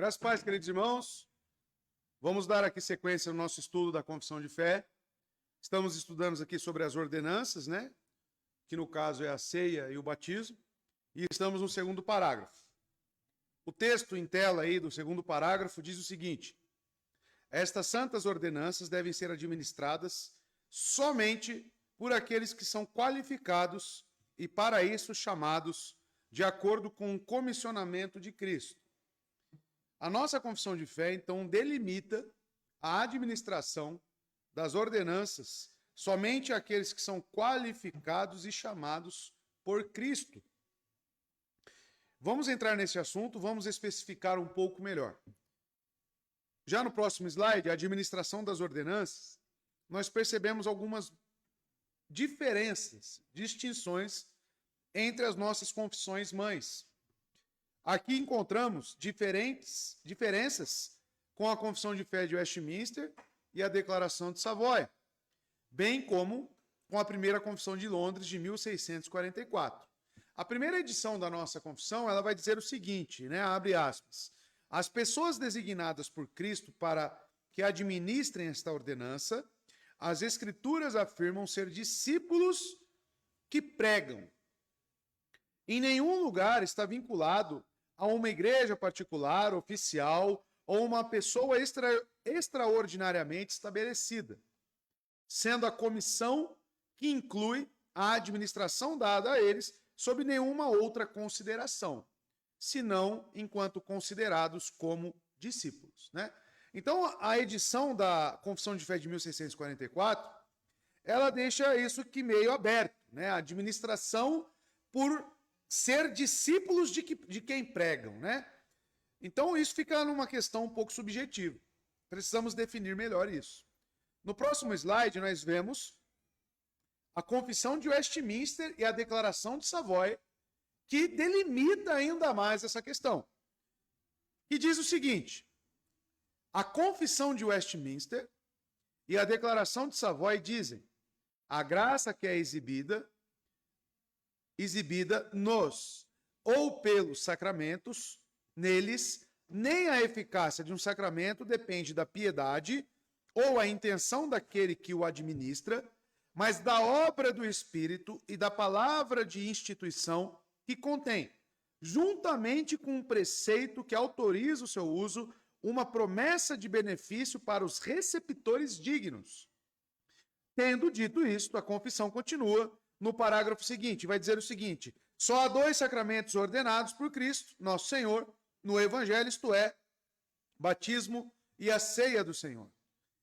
Graças a Deus, queridos irmãos, vamos dar aqui sequência ao nosso estudo da confissão de fé. Estamos estudando aqui sobre as ordenanças, né? Que no caso é a ceia e o batismo. E estamos no segundo parágrafo. O texto em tela aí do segundo parágrafo diz o seguinte: estas santas ordenanças devem ser administradas somente por aqueles que são qualificados e para isso chamados de acordo com o comissionamento de Cristo. A nossa confissão de fé, então, delimita a administração das ordenanças somente àqueles que são qualificados e chamados por Cristo. Vamos entrar nesse assunto, vamos especificar um pouco melhor. Já no próximo slide, a administração das ordenanças, nós percebemos algumas diferenças, distinções entre as nossas confissões mães. Aqui encontramos diferenças com a Confissão de Fé de Westminster e a Declaração de Savoia, bem como com a primeira Confissão de Londres de 1644. A primeira edição da nossa confissão, ela vai dizer o seguinte, né, abre aspas: as pessoas designadas por Cristo para que administrem esta ordenança, as Escrituras afirmam ser discípulos que pregam. Em nenhum lugar está vinculado a uma igreja particular, oficial, ou uma pessoa extraordinariamente estabelecida, sendo a comissão que inclui a administração dada a eles sob nenhuma outra consideração, senão enquanto considerados como discípulos, né? Então, a edição da Confissão de Fé de 1644, ela deixa isso aqui meio aberto, né? A administração por ser discípulos de quem pregam, né? Então, isso fica numa questão um pouco subjetiva. Precisamos definir melhor isso. No próximo slide, nós vemos a Confissão de Westminster e a Declaração de Savoia, que delimita ainda mais essa questão. E diz o seguinte: a Confissão de Westminster e a Declaração de Savoia dizem: a graça que é exibida nos ou pelos sacramentos, neles, nem a eficácia de um sacramento depende da piedade ou a intenção daquele que o administra, mas da obra do Espírito e da palavra de instituição que contém, juntamente com um preceito que autoriza o seu uso, uma promessa de benefício para os receptores dignos. Tendo dito isto, a confissão continua no parágrafo seguinte, vai dizer o seguinte: só há 2 sacramentos ordenados por Cristo, nosso Senhor, no Evangelho, isto é, batismo e a ceia do Senhor.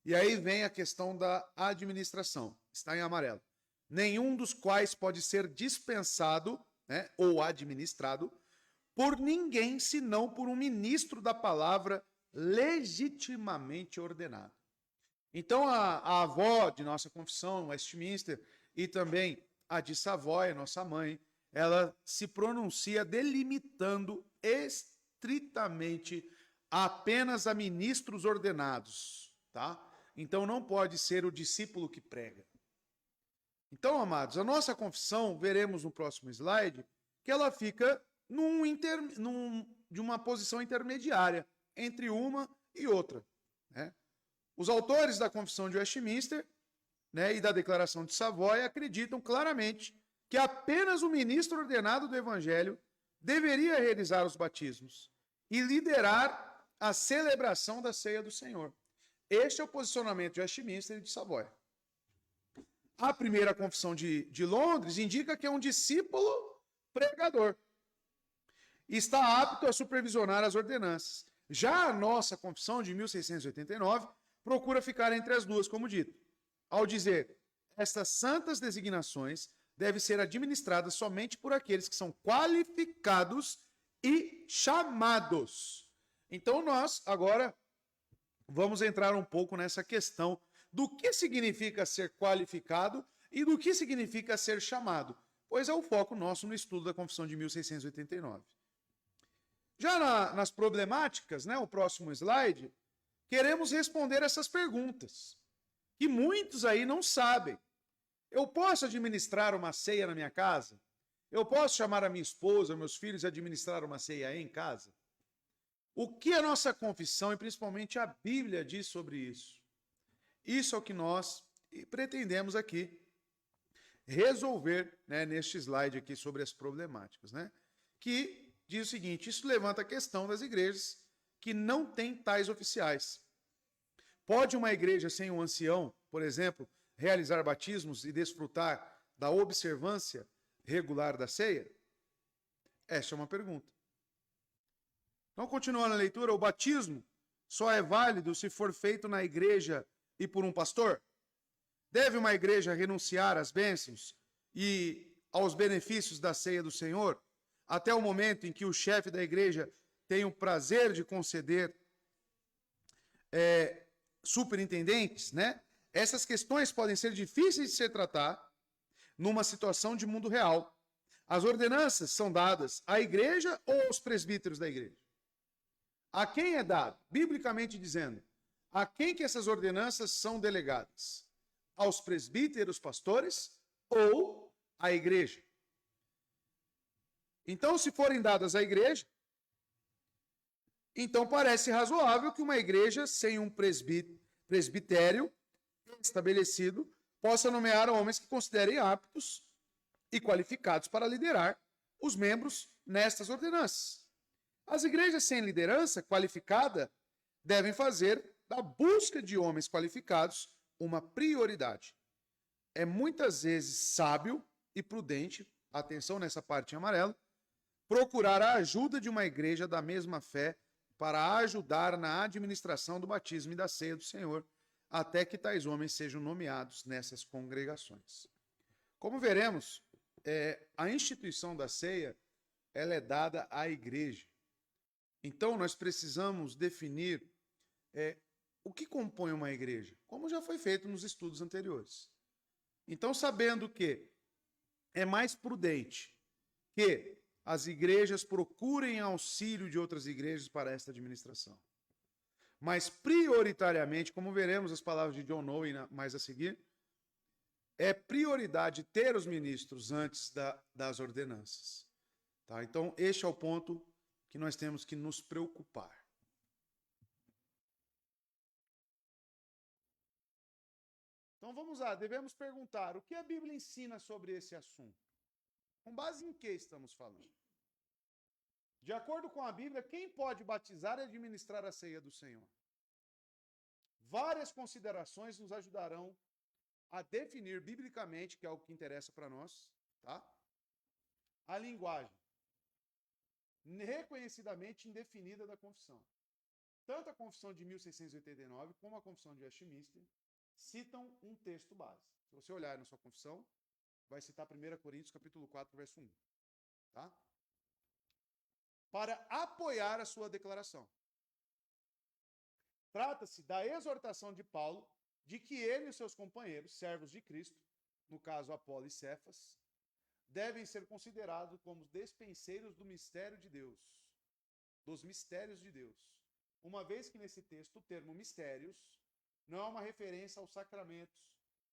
E aí vem a questão da administração, está em amarelo. Nenhum dos quais pode ser dispensado, né, ou administrado por ninguém, senão por um ministro da palavra legitimamente ordenado. Então, a avó de nossa confissão, Westminster, e também a de Savoia, nossa mãe, ela se pronuncia delimitando estritamente apenas a ministros ordenados, tá? Então, não pode ser o discípulo que prega. Então, amados, a nossa confissão, veremos no próximo slide, que ela fica de uma posição intermediária entre uma e outra, né? Os autores da Confissão de Westminster, né, e da Declaração de Savoia acreditam claramente que apenas o ministro ordenado do Evangelho deveria realizar os batismos e liderar a celebração da ceia do Senhor. Este é o posicionamento de Westminster e de Savoia. A primeira confissão de Londres indica que é um discípulo pregador. Está apto a supervisionar as ordenanças. Já a nossa confissão de 1689 procura ficar entre as duas, como dito, ao dizer: estas santas designações devem ser administradas somente por aqueles que são qualificados e chamados. Então nós agora vamos entrar um pouco nessa questão do que significa ser qualificado e do que significa ser chamado, pois é o foco nosso no estudo da Confissão de 1689. Já nas problemáticas, né, o próximo slide, queremos responder essas perguntas, que muitos aí não sabem. Eu posso administrar uma ceia na minha casa? Eu posso chamar a minha esposa, meus filhos e administrar uma ceia em casa? O que a nossa confissão e principalmente a Bíblia diz sobre isso? Isso é o que nós pretendemos aqui resolver, né, neste slide aqui sobre as problemáticas, né? Que diz o seguinte: isso levanta a questão das igrejas que não têm tais oficiais. Pode uma igreja sem um ancião, por exemplo, realizar batismos e desfrutar da observância regular da ceia? Esta é uma pergunta. Então, continuando a leitura, o batismo só é válido se for feito na igreja e por um pastor? Deve uma igreja renunciar às bênçãos e aos benefícios da ceia do Senhor até o momento em que o chefe da igreja tem o prazer de conceder superintendentes, né? Essas questões podem ser difíceis de se tratar numa situação de mundo real. As ordenanças são dadas à igreja ou aos presbíteros da igreja? A quem é dado? Biblicamente dizendo, a quem que essas ordenanças são delegadas? Aos presbíteros, pastores ou à igreja? Então, se forem dadas à igreja, então parece razoável que uma igreja sem um presbitério estabelecido possa nomear homens que considerem aptos e qualificados para liderar os membros nestas ordenanças. As igrejas sem liderança qualificada devem fazer da busca de homens qualificados uma prioridade. É muitas vezes sábio e prudente, atenção nessa parte em amarelo, procurar a ajuda de uma igreja da mesma fé para ajudar na administração do batismo e da ceia do Senhor, até que tais homens sejam nomeados nessas congregações. Como veremos, a instituição da ceia ela é dada à igreja. Então, nós precisamos definir o que compõe uma igreja, como já foi feito nos estudos anteriores. Então, sabendo que é mais prudente que as igrejas procurem auxílio de outras igrejas para esta administração. Mas, prioritariamente, como veremos as palavras de John Owen mais a seguir, é prioridade ter os ministros antes das ordenanças. Tá? Então, este é o ponto que nós temos que nos preocupar. Então, vamos lá. Devemos perguntar o que a Bíblia ensina sobre esse assunto. Com base em que estamos falando? De acordo com a Bíblia, quem pode batizar e administrar a ceia do Senhor? Várias considerações nos ajudarão a definir biblicamente, que é o que interessa para nós, tá? A linguagem reconhecidamente indefinida da confissão. Tanto a confissão de 1689 como a confissão de Westminster citam um texto base. Se você olhar na sua confissão, vai citar 1 Coríntios capítulo 4, verso 1. Tá? Para apoiar a sua declaração. Trata-se da exortação de Paulo de que ele e os seus companheiros, servos de Cristo, no caso Apolo e Cefas, devem ser considerados como despenseiros do mistério de Deus, dos mistérios de Deus. Uma vez que nesse texto o termo mistérios não é uma referência aos sacramentos,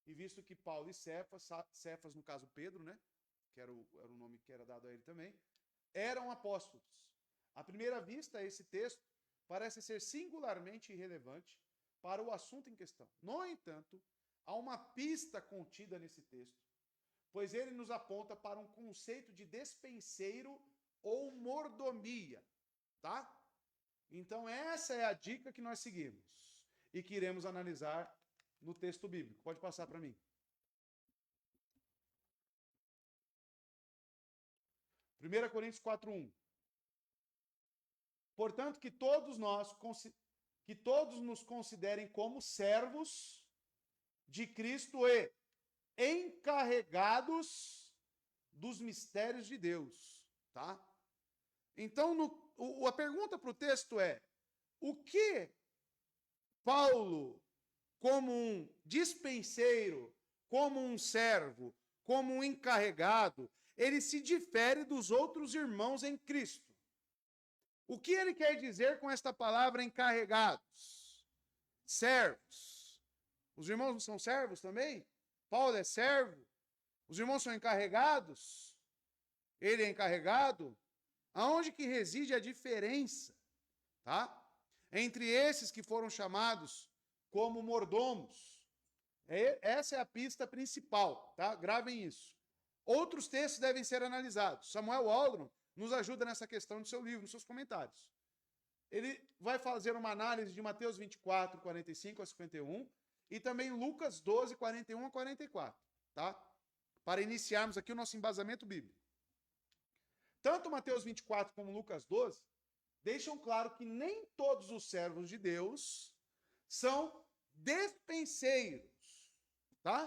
e visto que Paulo e Cefas no caso Pedro, né, que era o nome que era dado a ele também, eram apóstolos. À primeira vista, esse texto parece ser singularmente irrelevante para o assunto em questão. No entanto, há uma pista contida nesse texto, pois ele nos aponta para um conceito de despenseiro ou mordomia, tá? Então essa é a dica que nós seguimos e que iremos analisar no texto bíblico. Pode passar para mim. 1 Coríntios 4:1. Portanto, que todos nos considerem como servos de Cristo e encarregados dos mistérios de Deus, tá? Então, a pergunta para o texto é: o que Paulo, como um dispenseiro, como um servo, como um encarregado, ele se difere dos outros irmãos em Cristo? O que ele quer dizer com esta palavra encarregados? Servos. Os irmãos não são servos também? Paulo é servo? Os irmãos são encarregados? Ele é encarregado? Aonde que reside a diferença? tá? Entre esses que foram chamados como mordomos. Essa é a pista principal, tá? Gravem isso. Outros textos devem ser analisados. Samuel Waldron nos ajuda nessa questão no seu livro, nos seus comentários. Ele vai fazer uma análise de Mateus 24, 45 a 51 e também Lucas 12, 41 a 44, tá? Para iniciarmos aqui o nosso embasamento bíblico. Tanto Mateus 24 como Lucas 12 deixam claro que nem todos os servos de Deus são despenseiros, tá?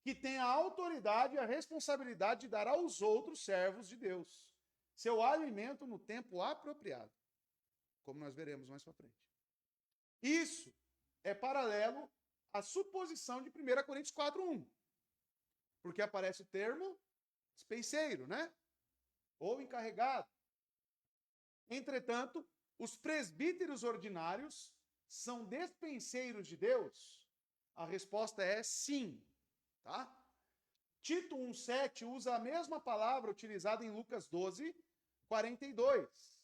Que têm a autoridade e a responsabilidade de dar aos outros servos de Deus seu alimento no tempo apropriado, como nós veremos mais para frente. Isso é paralelo à suposição de 1 Coríntios 4:1, porque aparece o termo dispenseiro, né? Ou encarregado. Entretanto, os presbíteros ordinários são despenseiros de Deus? A resposta é sim, tá? Tito 1,7 usa a mesma palavra utilizada em Lucas 12, 42,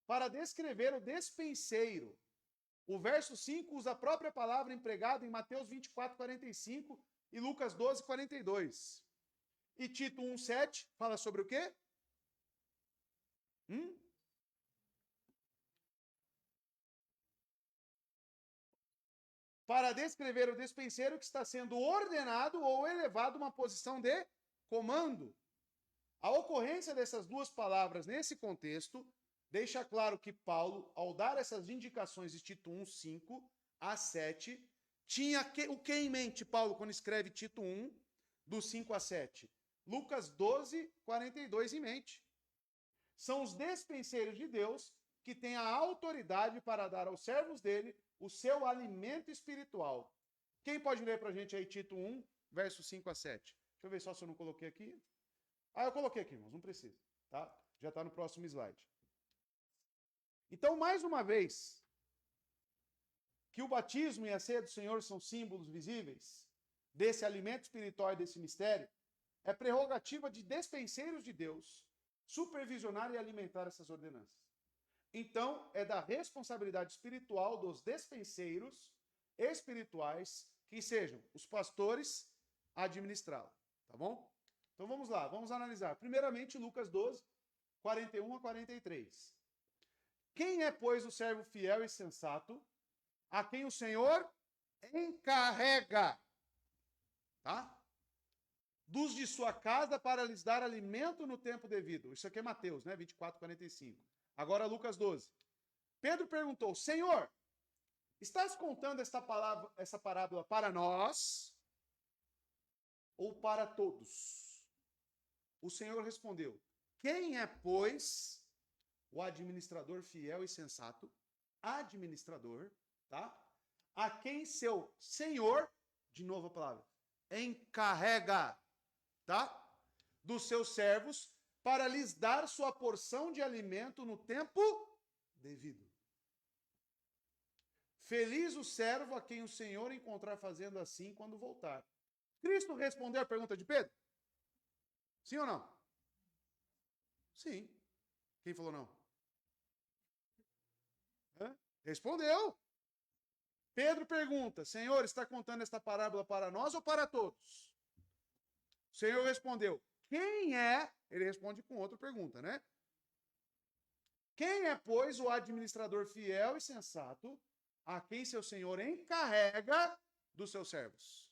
para descrever o despenseiro. O verso 5 usa a própria palavra empregada em Mateus 24, 45 e Lucas 12, 42. E Tito 1,7 fala sobre o quê? Para descrever o despenseiro que está sendo ordenado ou elevado a uma posição de comando. A ocorrência dessas duas palavras nesse contexto deixa claro que Paulo, ao dar essas indicações de Tito 1, 5 a 7, tinha o que em mente, Paulo, quando escreve Tito 1, do 5 a 7? Lucas 12, 42 em mente. São os despenseiros de Deus que têm a autoridade para dar aos servos dele o seu alimento espiritual. Quem pode ler para a gente aí Tito 1, verso 5 a 7? Deixa eu ver só se eu não coloquei aqui. Ah, eu coloquei aqui, irmãos, não precisa, tá? Já está no próximo slide. Então, mais uma vez, que o batismo e a ceia do Senhor são símbolos visíveis desse alimento espiritual e desse mistério, é prerrogativa de despenseiros de Deus supervisionar e alimentar essas ordenanças. Então, é da responsabilidade espiritual dos despenseiros espirituais, que sejam os pastores, administrá-la, tá bom? Então vamos lá, vamos analisar. Primeiramente, Lucas 12, 41 a 43. Quem é, pois, o servo fiel e sensato, a quem o Senhor encarrega, tá? Dos de sua casa para lhes dar alimento no tempo devido. Isso aqui é Mateus, né? 24, 45. Agora Lucas 12. Pedro perguntou, Senhor, estás contando essa parábola para nós ou para todos? O Senhor respondeu, quem é, pois, o administrador fiel e sensato, administrador, tá? A quem seu Senhor, de novo a palavra, encarrega, tá? Dos seus servos para lhes dar sua porção de alimento no tempo devido. Feliz o servo a quem o Senhor encontrar fazendo assim quando voltar. Cristo respondeu a pergunta de Pedro? Sim ou não? Sim. Quem falou não? Respondeu. Pedro pergunta, Senhor, está contando esta parábola para nós ou para todos? O Senhor respondeu, quem é? Ele responde com outra pergunta, né? Quem é, pois, o administrador fiel e sensato, a quem seu Senhor encarrega dos seus servos?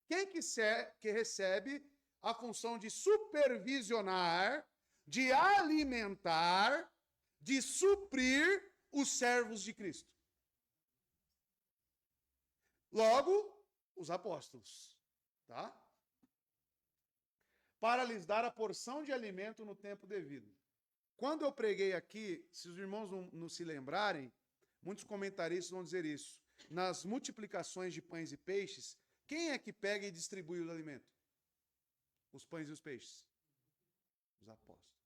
Quem que recebe a função de supervisionar, de alimentar, de suprir os servos de Cristo? Logo, os apóstolos, tá? Para lhes dar a porção de alimento no tempo devido. Quando eu preguei aqui, se os irmãos não se lembrarem, muitos comentaristas vão dizer isso. Nas multiplicações de pães e peixes, quem é que pega e distribui o alimento? Os pães e os peixes? Os apóstolos.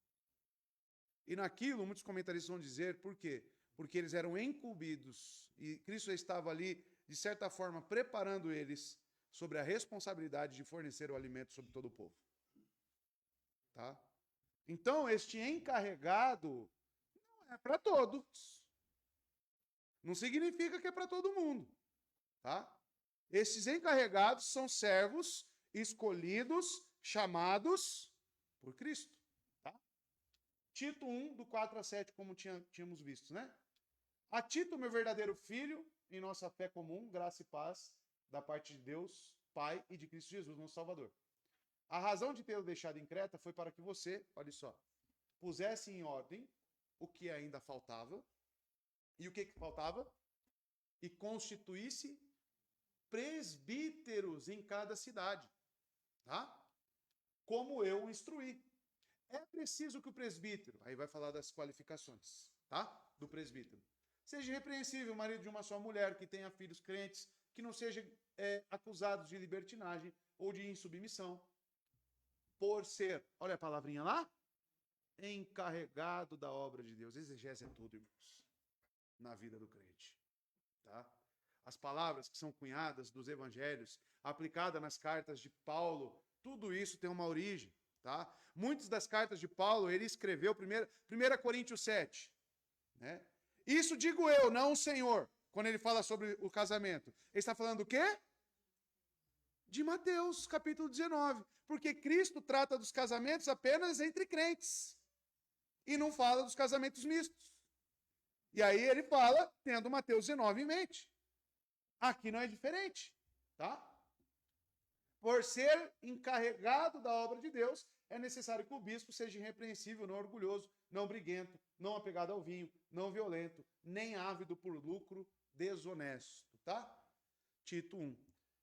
E naquilo, muitos comentaristas vão dizer, por quê? Porque eles eram incumbidos, e Cristo estava ali, de certa forma, preparando eles sobre a responsabilidade de fornecer o alimento sobre todo o povo. Tá? Então, este encarregado É para todos. Não significa que é para todo mundo, tá? Esses encarregados são servos escolhidos, chamados por Cristo, tá? Tito 1, do 4 a 7, como tínhamos visto, né? A Tito, meu verdadeiro filho, em nossa fé comum, graça e paz, da parte de Deus, Pai e de Cristo Jesus, nosso Salvador. A razão de tê-lo deixado em Creta foi para que você, olha só, pusesse em ordem o que ainda faltava. E o que faltava? E constituísse presbíteros em cada cidade, tá? Como eu o instruí. É preciso que o presbítero, aí vai falar das qualificações, tá? Do presbítero. Seja irrepreensível, marido de uma só mulher, que tenha filhos crentes, que não seja acusados de libertinagem ou de insubmissão, por ser, olha a palavrinha lá, encarregado da obra de Deus. Exegese é tudo, irmãos, na vida do crente, tá? As palavras que são cunhadas dos evangelhos, aplicadas nas cartas de Paulo, tudo isso tem uma origem, tá? Muitas das cartas de Paulo, ele escreveu, 1 Coríntios 7, né? Isso digo eu, não o Senhor, quando ele fala sobre o casamento. Ele está falando do quê? De Mateus, capítulo 19. Porque Cristo trata dos casamentos apenas entre crentes. E não fala dos casamentos mistos. E aí ele fala, tendo Mateus 19 em mente. Aqui não é diferente, tá? Por ser encarregado da obra de Deus, é necessário que o bispo seja irrepreensível, não orgulhoso, não briguento, não apegado ao vinho, não violento, nem ávido por lucro desonesto, tá? Tito 1.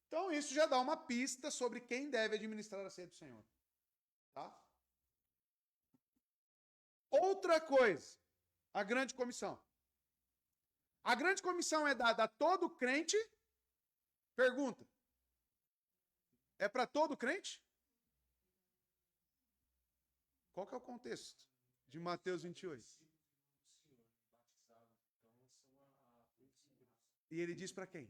Então isso já dá uma pista sobre quem deve administrar a ceia do Senhor, tá? Outra coisa, a grande comissão. A grande comissão é dada a todo crente? Pergunta. É para todo crente? Qual que é o contexto de Mateus 28? E ele diz para quem?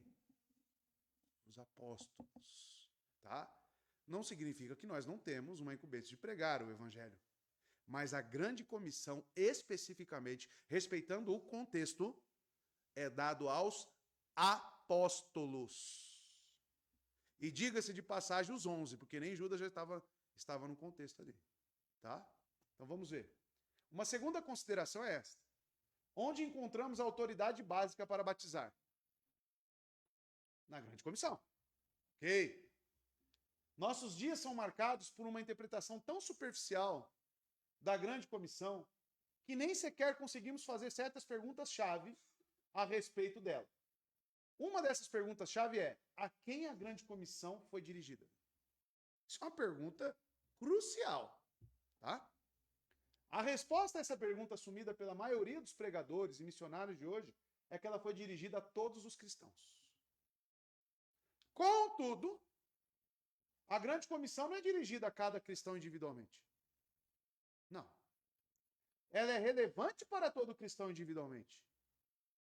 Os apóstolos, tá? Não significa que nós não temos uma incumbência de pregar o evangelho. Mas a grande comissão, especificamente, respeitando o contexto, é dado aos apóstolos. E diga-se de passagem os 11, porque nem Judas já estava no contexto ali. Tá? Então vamos ver. Uma segunda consideração é esta. Onde encontramos a autoridade básica para batizar? Na grande comissão. Ok? Nossos dias são marcados por uma interpretação tão superficial da grande comissão que nem sequer conseguimos fazer certas perguntas-chave a respeito dela. Uma dessas perguntas-chave é: a quem a grande comissão foi dirigida? Isso é uma pergunta crucial, tá? A resposta a essa pergunta assumida pela maioria dos pregadores e missionários de hoje é que ela foi dirigida a todos os cristãos. Contudo, a grande comissão não é dirigida a cada cristão individualmente. Não. Ela é relevante para todo cristão individualmente,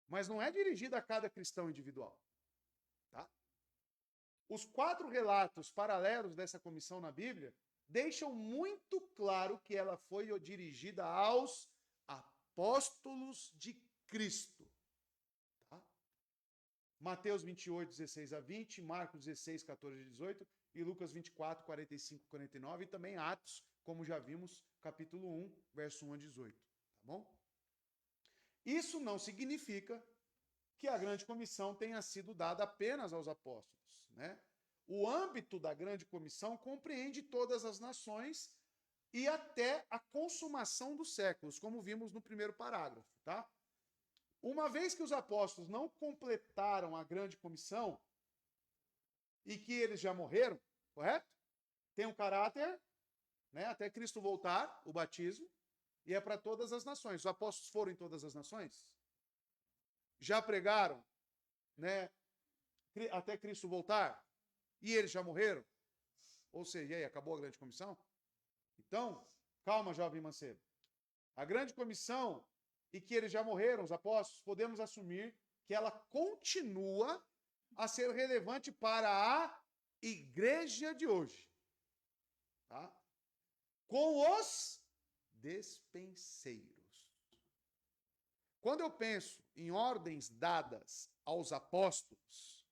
mas não é dirigida a cada cristão individual. Tá? Os 4 relatos paralelos dessa comissão na Bíblia deixam muito claro que ela foi dirigida aos apóstolos de Cristo. Tá? Mateus 28, 16 a 20, Marcos 16, 14 a 18 e Lucas 24, 45 a 49 e também Atos, como já vimos, capítulo 1, verso 1 a 18. Tá bom? Isso não significa que a grande comissão tenha sido dada apenas aos apóstolos, né? O âmbito da grande comissão compreende todas as nações e até a consumação dos séculos, como vimos no primeiro parágrafo, tá? Uma vez que os apóstolos não completaram a grande comissão e que eles já morreram, correto? Tem um caráter, né, até Cristo voltar, o batismo, e é para todas as nações. Os apóstolos foram em todas as nações? Já pregaram, né, até Cristo voltar? E eles já morreram? Ou seja, e aí, acabou a grande comissão? Então, calma, jovem mancebo. A grande comissão, e que eles já morreram, os apóstolos, podemos assumir que ela continua a ser relevante para a igreja de hoje. Tá? Com os despenseiros. Quando eu penso em ordens dadas aos apóstolos,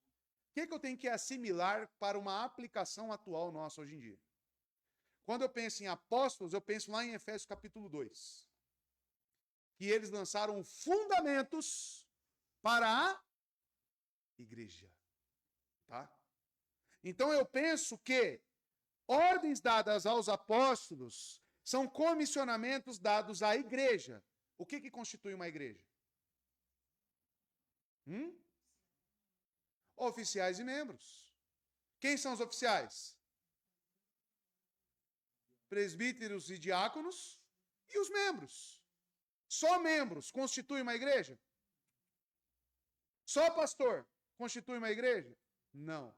o que eu tenho que assimilar para uma aplicação atual nossa hoje em dia? Quando eu penso em apóstolos, eu penso lá em Efésios capítulo 2. Que eles lançaram fundamentos para a igreja. Tá? Então eu penso que ordens dadas aos apóstolos são comissionamentos dados à igreja. O que constitui uma igreja? Oficiais e membros. Quem são os oficiais? Presbíteros e diáconos e os membros. Só membros constituem uma igreja? Só pastor constitui uma igreja? Não.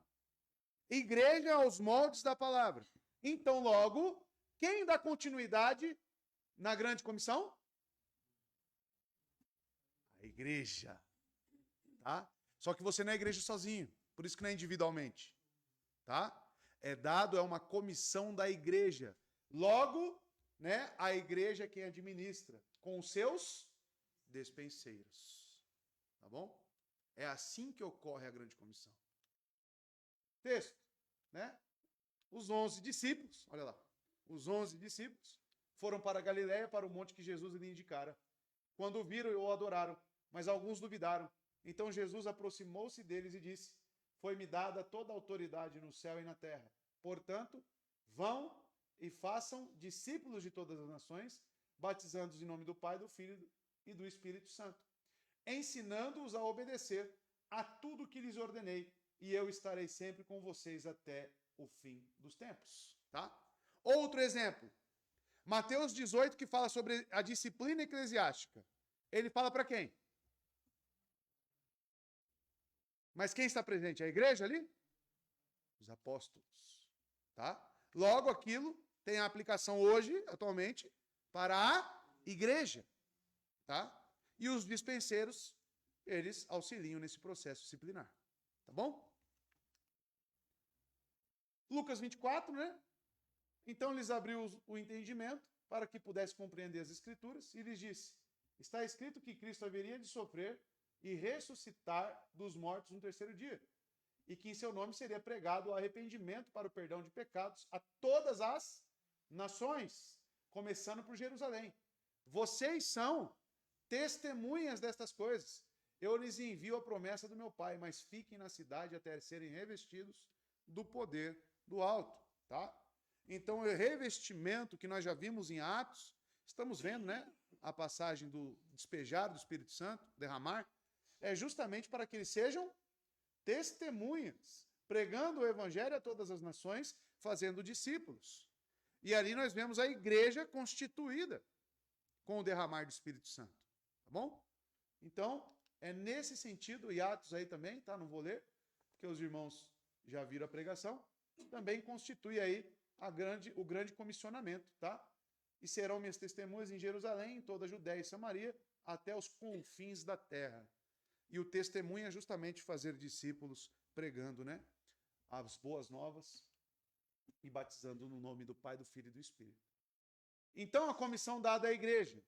Igreja aos moldes da palavra. Então, logo, quem dá continuidade na grande comissão? A igreja. Tá? Só que você não é igreja sozinho. Por isso que não é individualmente. Tá? É uma comissão da igreja. Logo, né, a igreja é quem administra, com os seus despenseiros. Tá bom? É assim que ocorre a grande comissão. Texto, né? Os 11 discípulos, olha lá, os 11 discípulos foram para Galiléia, para o monte que Jesus lhe indicara. Quando o viram, o adoraram, mas alguns duvidaram. Então Jesus aproximou-se deles e disse: foi-me dada toda a autoridade no céu e na terra. Portanto, vão e façam discípulos de todas as nações, batizando-os em nome do Pai, do Filho e do Espírito Santo, ensinando-os a obedecer a tudo que lhes ordenei, e eu estarei sempre com vocês até o fim dos tempos. Tá? Outro exemplo, Mateus 18, que fala sobre a disciplina eclesiástica. Ele fala para quem? Mas quem está presente? A igreja ali? Os apóstolos. Tá? Logo, aquilo tem a aplicação hoje, atualmente, para a igreja. Tá? E os dispenseiros, eles auxiliam nesse processo disciplinar. Tá bom? Lucas 24, né? Então lhes abriu o entendimento para que pudesse compreender as Escrituras e lhes disse: está escrito que Cristo haveria de sofrer e ressuscitar dos mortos no terceiro dia, e que em seu nome seria pregado o arrependimento para o perdão de pecados a todas as nações, começando por Jerusalém. Vocês são testemunhas destas coisas. Eu lhes envio a promessa do meu Pai, mas fiquem na cidade até serem revestidos do poder do alto, tá? Então, o revestimento que nós já vimos em Atos, estamos vendo, né? A passagem do despejar do Espírito Santo, derramar, é justamente para que eles sejam testemunhas, pregando o evangelho a todas as nações, fazendo discípulos. E ali nós vemos a igreja constituída com o derramar do Espírito Santo, tá bom? Então, é nesse sentido, e Atos aí também, tá? Não vou ler, porque os irmãos já viram a pregação, também constitui aí o grande comissionamento, tá? E serão minhas testemunhas em Jerusalém, em toda a Judéia e Samaria, até os confins da terra. E o testemunho é justamente fazer discípulos pregando, né? As boas novas e batizando no nome do Pai, do Filho e do Espírito. Então, a comissão dada à igreja.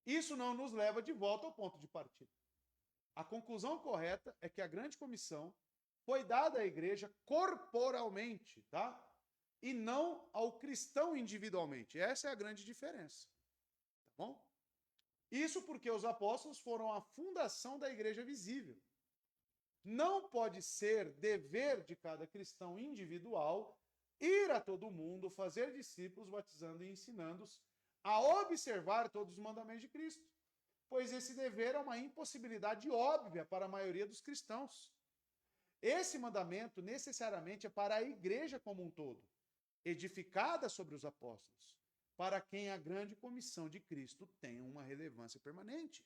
Isso não nos leva de volta ao ponto de partida. A conclusão correta é que a grande comissão foi dada à igreja corporalmente, tá? E não ao cristão individualmente. Essa é a grande diferença. Tá bom? Isso porque os apóstolos foram a fundação da igreja visível. Não pode ser dever de cada cristão individual ir a todo mundo, fazer discípulos, batizando e ensinando-os a observar todos os mandamentos de Cristo, pois esse dever é uma impossibilidade óbvia para a maioria dos cristãos. Esse mandamento necessariamente é para a igreja como um todo, edificada sobre os apóstolos, para quem a grande comissão de Cristo tem uma relevância permanente.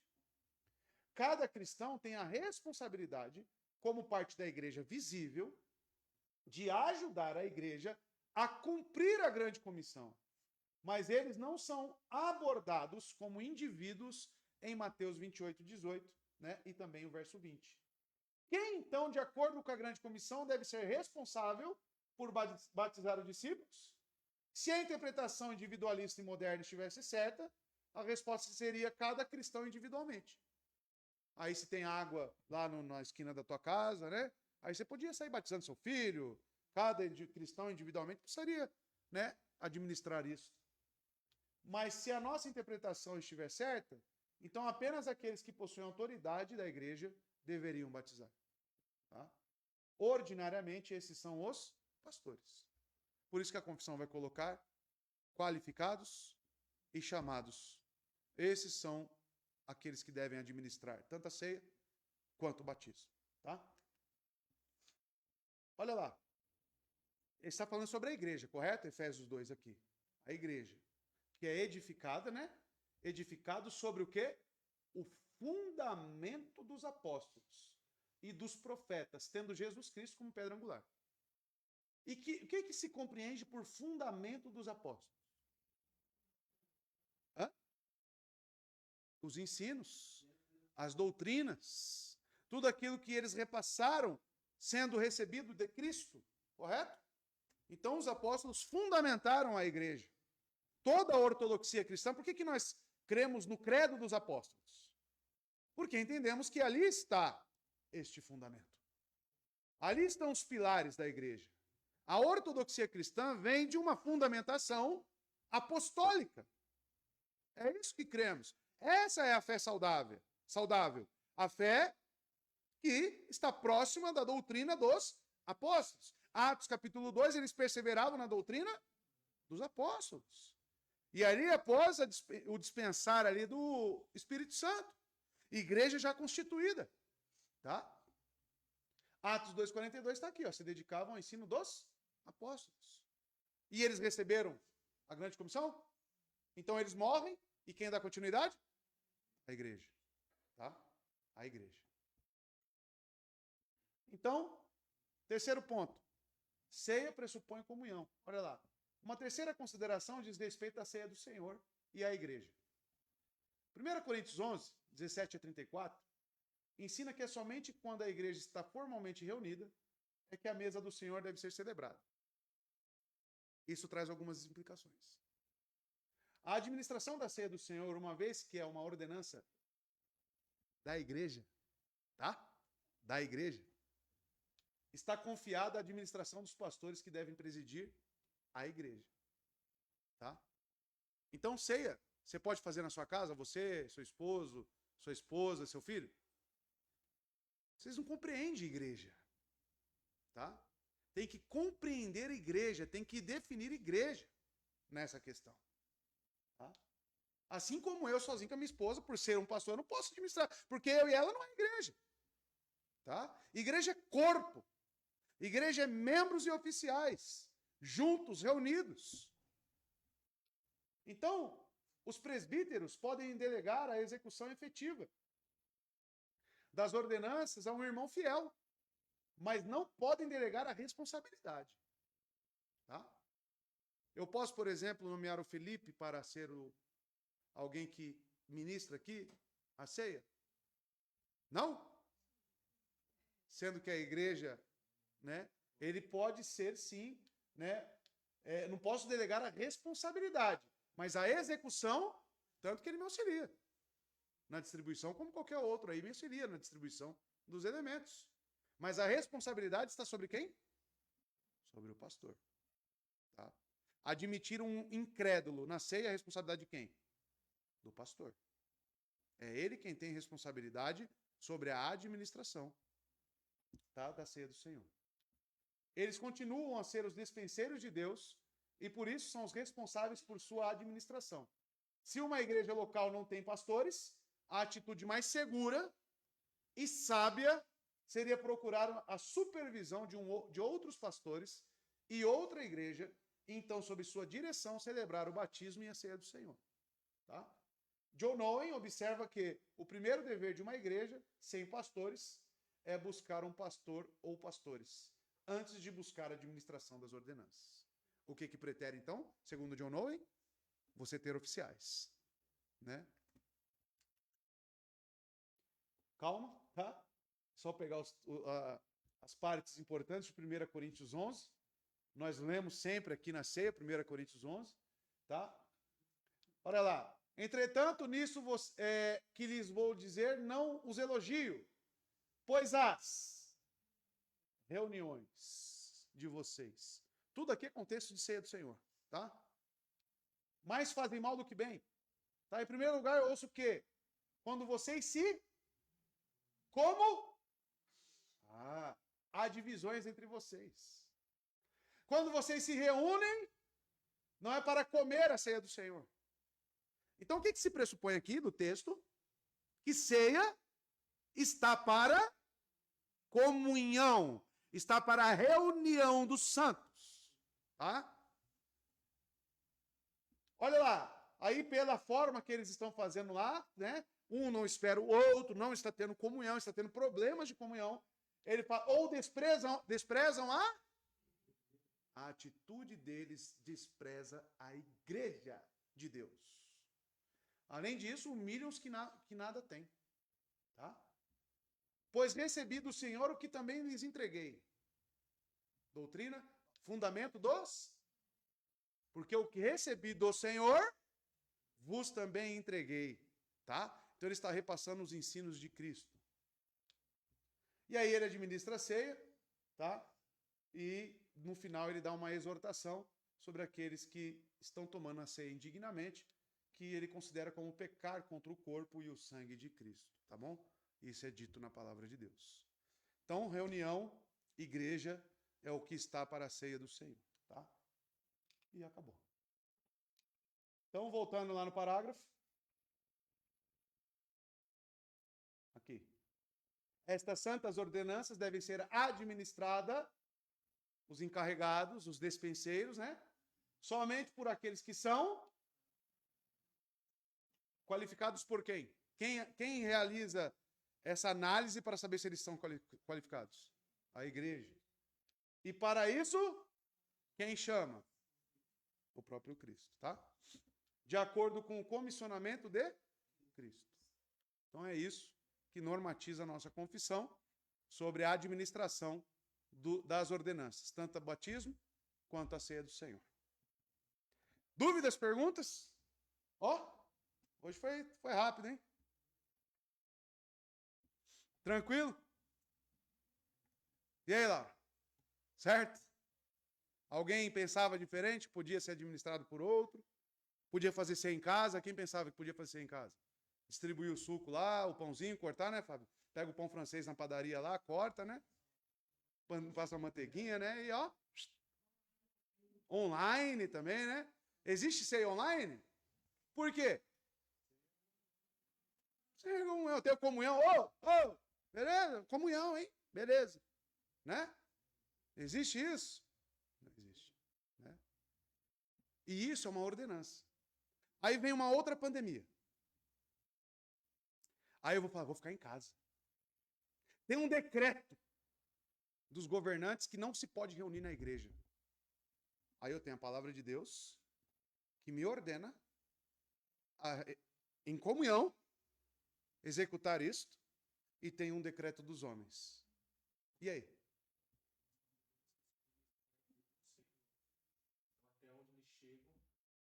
Cada cristão tem a responsabilidade, como parte da igreja visível, de ajudar a igreja a cumprir a grande comissão. Mas eles não são abordados como indivíduos em Mateus 28, 18, né? E também o verso 20. Quem, então, de acordo com a grande comissão, deve ser responsável por batizar os discípulos? Se a interpretação individualista e moderna estivesse certa, a resposta seria cada cristão individualmente. Aí se tem água lá na esquina da tua casa, né? Aí você podia sair batizando seu filho, cada cristão individualmente precisaria, né, administrar isso. Mas se a nossa interpretação estiver certa, então apenas aqueles que possuem autoridade da igreja deveriam batizar. Tá? Ordinariamente, esses são os pastores. Por isso que a confissão vai colocar qualificados e chamados. Esses são aqueles que devem administrar tanto a ceia quanto o batismo. Tá? Olha lá. Ele está falando sobre a igreja, correto? Efésios 2 aqui. A igreja. Que é edificada, né? Edificado sobre o quê? O fundamento dos apóstolos e dos profetas, tendo Jesus Cristo como pedra angular. E o que se compreende por fundamento dos apóstolos? Hã? Os ensinos, as doutrinas, tudo aquilo que eles repassaram sendo recebido de Cristo, correto? Então os apóstolos fundamentaram a igreja. Toda a ortodoxia cristã, por que nós cremos no credo dos apóstolos? Porque entendemos que ali está este fundamento. Ali estão os pilares da igreja. A ortodoxia cristã vem de uma fundamentação apostólica. É isso que cremos. Essa é a fé saudável. A fé que está próxima da doutrina dos apóstolos. Atos capítulo 2, eles perseveravam na doutrina dos apóstolos. E ali, após o dispensar ali do Espírito Santo, igreja já constituída. Tá? Atos 2,42 está aqui, ó, se dedicavam ao ensino dos apóstolos. E eles receberam a grande comissão? Então eles morrem, e quem dá continuidade? A igreja. Tá? A igreja. Então, terceiro ponto. Ceia pressupõe comunhão. Olha lá. Uma terceira consideração diz respeito à ceia do Senhor e à igreja. 1 Coríntios 11, 17 a 34, ensina que é somente quando a igreja está formalmente reunida é que a mesa do Senhor deve ser celebrada. Isso traz algumas implicações. A administração da ceia do Senhor, uma vez que é uma ordenança da igreja, tá? Da igreja, está confiada à administração dos pastores que devem presidir a igreja. Tá? Então, ceia, você pode fazer na sua casa, você, seu esposo, sua esposa, seu filho? Vocês não compreendem igreja. Tá? Tem que compreender a igreja, tem que definir igreja nessa questão. Tá? Assim como eu sozinho com a minha esposa, por ser um pastor, eu não posso administrar, porque eu e ela não é igreja. Tá? Igreja é corpo. Igreja é membros e oficiais, juntos, reunidos. Então, os presbíteros podem delegar a execução efetiva das ordenanças a um irmão fiel, mas não podem delegar a responsabilidade. Tá? Eu posso, por exemplo, nomear o Felipe para ser alguém que ministra aqui a ceia? Não? Sendo que a igreja, né, ele pode ser, sim, né, não posso delegar a responsabilidade, mas a execução, tanto que ele me auxilia na distribuição, como qualquer outro aí me auxilia na distribuição dos elementos. Mas a responsabilidade está sobre quem? Sobre o pastor. Tá? Admitir um incrédulo na ceia é a responsabilidade de quem? Do pastor. É ele quem tem responsabilidade sobre a administração, tá, da ceia do Senhor. Eles continuam a ser os dispenseiros de Deus e por isso são os responsáveis por sua administração. Se uma igreja local não tem pastores, a atitude mais segura e sábia seria procurar a supervisão de outros pastores e outra igreja, e então, sob sua direção, celebrar o batismo e a ceia do Senhor. Tá? John Owen observa que o primeiro dever de uma igreja, sem pastores, é buscar um pastor ou pastores, antes de buscar a administração das ordenanças. O que pretere, então, segundo John Owen? Você ter oficiais. Né? Calma, tá? Só pegar as partes importantes de 1 Coríntios 11. Nós lemos sempre aqui na ceia, 1 Coríntios 11. Tá? Olha lá. Entretanto, nisso que lhes vou dizer, não os elogio, pois as reuniões de vocês, tudo aqui é contexto de ceia do Senhor, tá? Mais fazem mal do que bem. Tá? Em primeiro lugar, eu ouço o quê? Quando vocês se... Como? Há divisões entre vocês. Quando vocês se reúnem, não é para comer a ceia do Senhor. Então, o que se pressupõe aqui do texto? Que ceia está para comunhão, está para a reunião dos santos. Tá? Olha lá, aí pela forma que eles estão fazendo lá, né? Um não espera o outro, não está tendo comunhão, está tendo problemas de comunhão. Ele fala, ou desprezam a atitude deles despreza a igreja de Deus. Além disso, humilham os que nada têm. Tá? Pois recebi do Senhor o que também lhes entreguei. Doutrina, fundamento dos... Porque o que recebi do Senhor, vos também entreguei. Tá? Então ele está repassando os ensinos de Cristo. E aí ele administra a ceia, tá? E no final ele dá uma exortação sobre aqueles que estão tomando a ceia indignamente, que ele considera como pecar contra o corpo e o sangue de Cristo, tá bom? Isso é dito na palavra de Deus. Então, reunião, igreja, é o que está para a ceia do Senhor, tá? E acabou. Então, voltando lá no parágrafo. Aqui. Estas santas ordenanças devem ser administradas, os encarregados, os despenseiros, né? Somente por aqueles que são qualificados por quem? Quem realiza essa análise para saber se eles são qualificados? A igreja. E para isso, quem chama? O próprio Cristo, tá? De acordo com o comissionamento de Cristo. Então é isso que normatiza a nossa confissão sobre a administração das ordenanças, tanto o batismo quanto a ceia do Senhor. Dúvidas, perguntas? Hoje foi rápido, hein? Tranquilo? E aí, Laura? Certo? Alguém pensava diferente? Podia ser administrado por outro? Podia fazer ceia em casa? Quem pensava que podia fazer ceia em casa? Distribuir o suco lá, o pãozinho, cortar, né, Fábio? Pega o pão francês na padaria lá, corta, né? Passa uma manteiguinha, né? E online também, né? Existe ceia online? Por quê? Eu tenho comunhão. Beleza? Comunhão, hein? Beleza. Né? Existe isso? Não existe. Né? E isso é uma ordenança. Aí vem uma outra pandemia. Aí eu vou falar, vou ficar em casa. Tem um decreto dos governantes que não se pode reunir na igreja. Aí eu tenho a palavra de Deus que me ordena em comunhão executar isto e tem um decreto dos homens. E aí? Até onde eles chegam,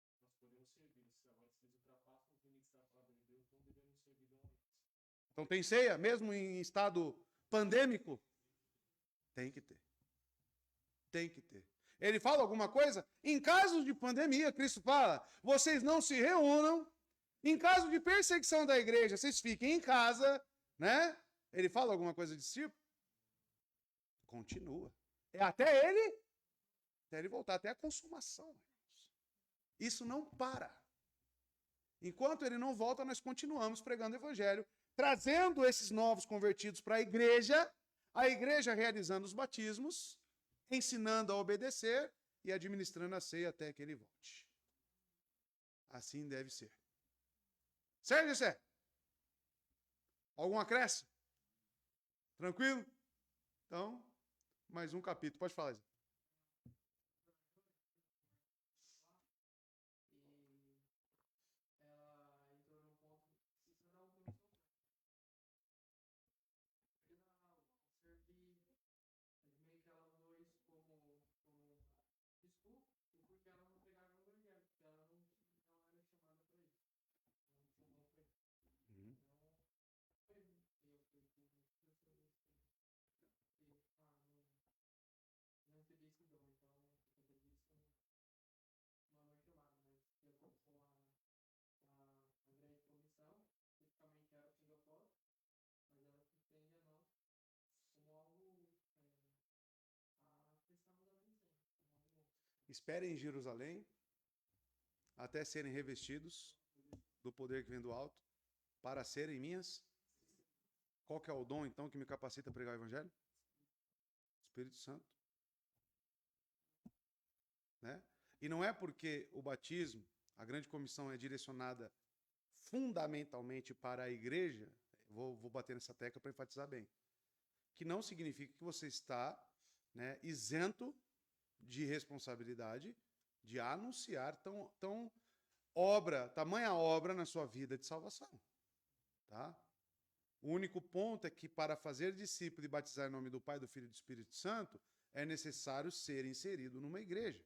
nós podemos servir. Agora, se eles ultrapassam os limites da palavra de Deus, não devemos servir normalmente. Então tem ceia, mesmo em estado pandêmico? Tem que ter. Tem que ter. Ele fala alguma coisa? Em casos de pandemia, Cristo fala, vocês não se reúnam. Em caso de perseguição da igreja, vocês fiquem em casa, né? Ele fala alguma coisa desse tipo? Continua. É até ele voltar, até a consumação. Isso não para. Enquanto ele não volta, nós continuamos pregando o evangelho, trazendo esses novos convertidos para a igreja realizando os batismos, ensinando a obedecer e administrando a ceia até que ele volte. Assim deve ser. Certo, José? Algum acréscimo? Tranquilo? Então, mais um capítulo. Pode falar, Zé. esperem em Jerusalém até serem revestidos do poder que vem do alto, para serem minhas. Qual que é o dom, então, que me capacita a pregar o evangelho? Espírito Santo. Né? E não é porque o batismo, a grande comissão é direcionada fundamentalmente para a igreja, vou bater nessa tecla para enfatizar bem, que não significa que você está, né, isento de responsabilidade de anunciar tamanha obra na sua vida de salvação. Tá? O único ponto é que para fazer discípulo e batizar em nome do Pai, do Filho e do Espírito Santo, é necessário ser inserido numa igreja.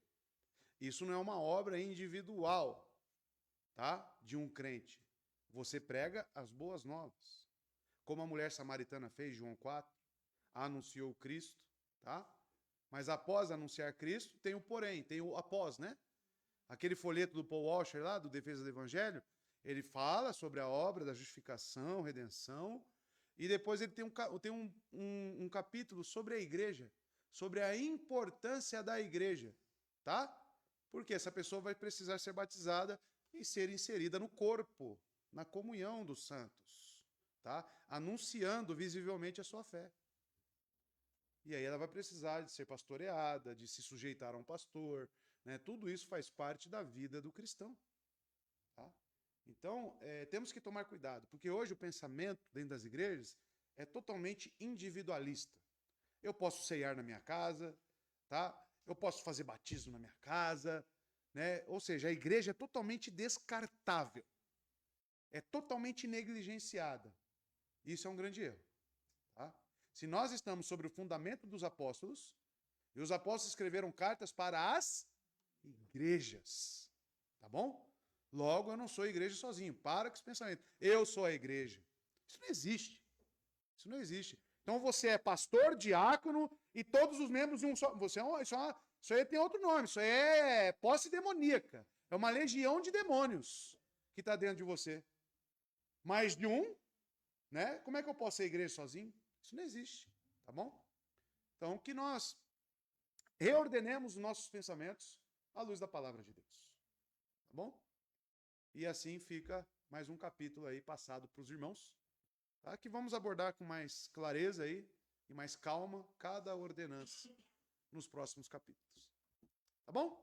Isso não é uma obra individual, tá? De um crente. Você prega as boas novas. Como a mulher samaritana fez, João 4, anunciou Cristo, tá? Mas após anunciar Cristo, tem o porém, tem o após, né? Aquele folheto do Paul Washer lá, do Defesa do Evangelho, ele fala sobre a obra da justificação, redenção, e depois ele tem um capítulo sobre a igreja, sobre a importância da igreja, tá? Porque essa pessoa vai precisar ser batizada e ser inserida no corpo, na comunhão dos santos, tá? Anunciando visivelmente a sua fé. E aí ela vai precisar de ser pastoreada, de se sujeitar a um pastor, né? Tudo isso faz parte da vida do cristão. Tá? Então, temos que tomar cuidado, porque hoje o pensamento dentro das igrejas é totalmente individualista. Eu posso ceiar na minha casa, tá? Eu posso fazer batismo na minha casa, né? Ou seja, a igreja é totalmente descartável, é totalmente negligenciada. Isso é um grande erro. Tá? Se nós estamos sobre o fundamento dos apóstolos, e os apóstolos escreveram cartas para as igrejas, tá bom? Logo, eu não sou igreja sozinho. Para com esse pensamento. Eu sou a igreja. Isso não existe. Isso não existe. Então você é pastor, diácono e todos os membros de um só. Isso aí tem outro nome. Isso aí é posse demoníaca. É uma legião de demônios que está dentro de você. Mais de um, né? Como é que eu posso ser igreja sozinho? Isso não existe. Tá bom? Então, que nós reordenemos os nossos pensamentos à luz da palavra de Deus. Tá bom? E assim fica mais um capítulo aí passado para os irmãos, tá? Que vamos abordar com mais clareza aí e mais calma cada ordenança nos próximos capítulos. Tá bom?